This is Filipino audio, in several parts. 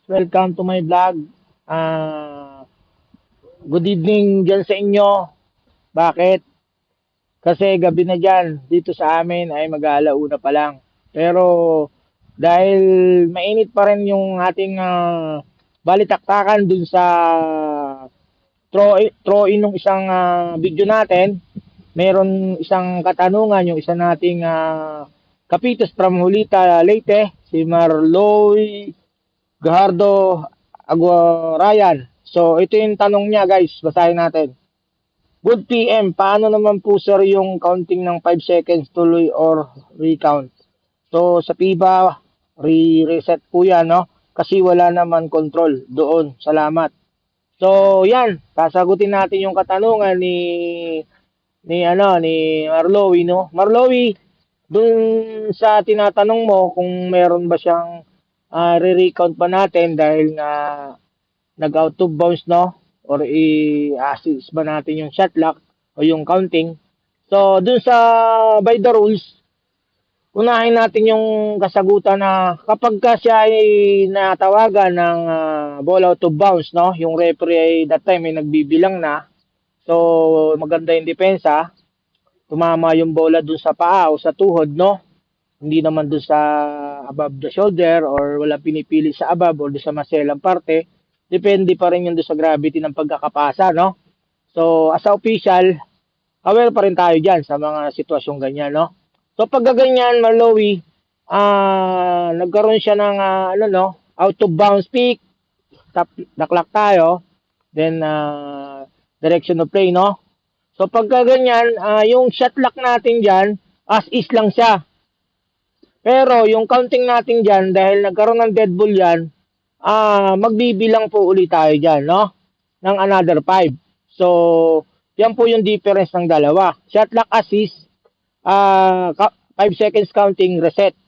Welcome to my vlog. Good evening dyan sa inyo. Bakit? Kasi gabi na dyan. Dito sa amin ay mag-aalauna pa lang. Pero dahil mainit pa rin yung ating balitaktakan dun sa throw in ng isang video natin, meron isang katanungan yung isa nating kapitos from Hulita, Leyte, si Marloy Gajardo Aguarayan. So, ito yung tanong niya, guys. Basahin natin. Good PM, paano naman po sir yung counting ng 5 seconds tuloy or recount? So, sa PIBA, re-reset po yan, no? Kasi wala naman control doon. Salamat. So, yan. Sasagutin natin yung katanungan ni Marlowy, no? Marlowy, dun sa tinatanong mo kung meron ba siyang re-recount pa natin dahil nga nag-out of bounds, no? Or i-assist ba natin yung shot clock o yung counting. So, dun sa by the rules, unahin natin yung kasagutan na kapag ka siya ay natawagan ng ball out of bounds, no? Yung referee ay that time ay nagbibilang na. So, maganda yung depensa. Tumama yung bola dun sa paa o sa tuhod, no? Hindi naman dun sa above the shoulder or wala pinipili sa above or dun sa maselang parte. Depende pa rin yun dun sa gravity ng pagkakapasa, no? So, as a official, aware pa rin tayo dyan sa mga sitwasyong ganyan, no? So, pag ganyan, Marlowy, nagkaroon siya ng, out of bounds pick, naklak tayo, then, direction of play, no? So, pagka ganyan, yung shot lock natin dyan, as is lang siya. Pero, yung counting natin dyan, dahil nagkaroon ng dead ball yan, magbibilang po ulit tayo dyan, no? Ng another 5. So, yan po yung difference ng dalawa. Shot lock assist, 5 seconds counting, reset.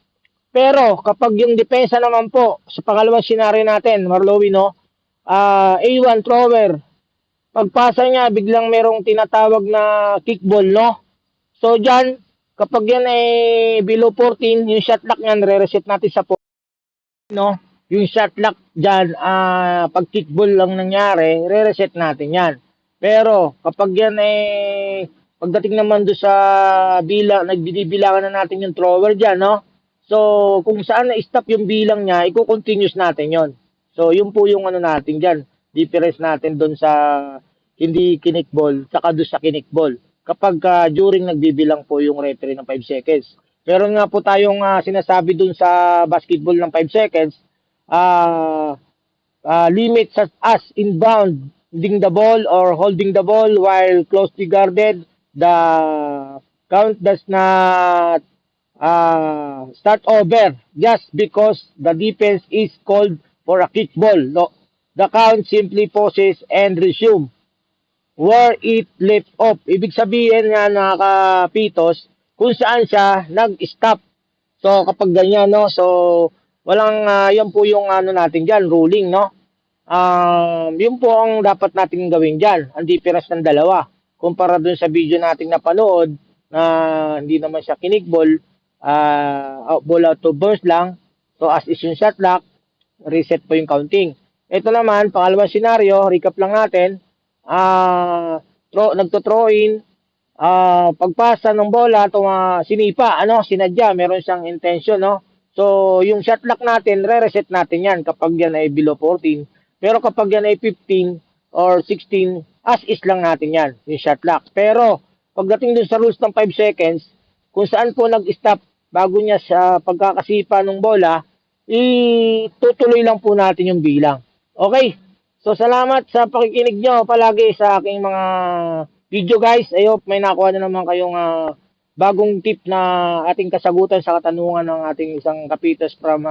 Pero, kapag yung depensa naman po, sa pangalawang scenario natin, Marlowy, no? A1 thrower, pagpasa niya, biglang merong tinatawag na kickball, no? So, dyan, kapag yan ay below 14, yung shot lock niyan, re-reset natin sa 14, no? Yung shot lock dyan, pag kickball lang nangyari, re-reset natin yan. Pero, kapag yan ay, pagdating naman doon sa bilang, nagbibilangan na natin yung thrower dyan, no? So, kung saan na-stop yung bilang niya, i-continuous natin yon. So, yun po yung ano natin dyan. Difference natin doon sa hindi kinikball, saka doon sa kinikball. Kapag during nagbibilang po yung referee ng 5 seconds. Meron nga po tayong sinasabi doon sa basketball ng 5 seconds, limit such as inbound, holding the ball or holding the ball while closely guarded. The count does not start over just because the defense is called for a kickball. No, the count simply pauses and resume where it left off. Ibig sabihin nga nakapitos kung saan siya nag-stop. So kapag ganyan, no, so walang yan po yung ano natin diyan, ruling, no. Yun po ang dapat nating gawin diyan. Ang difference ng dalawa kumpara dun sa video nating napanood na hindi naman siya kinikball, ball out of bounds lang. So as is yung shot lock, reset po yung counting. Ito naman, pangalawang senaryo, recap lang natin. Nagto-throw in, pagpasa ng bola, sinipa, sinadya, meron siyang intention, no? So, yung shot lock natin, re-reset natin yan kapag yan ay below 14. Pero kapag yan ay 15 or 16, as is lang natin yan, yung shot lock. Pero, pagdating dun sa rules ng 5 seconds, kung saan po nag-stop bago niya sa pagkakasipa ng bola, itutuloy lang po natin yung bilang. Okay? So, salamat sa pakikinig nyo palagi sa aking mga video, guys. I hope may nakuha na naman kayong bagong tip na ating kasagutan sa katanungan ng ating isang kapitas from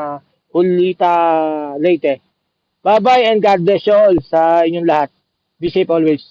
Hulita, Leyte. Bye-bye and God bless you all sa inyong lahat. Be safe always.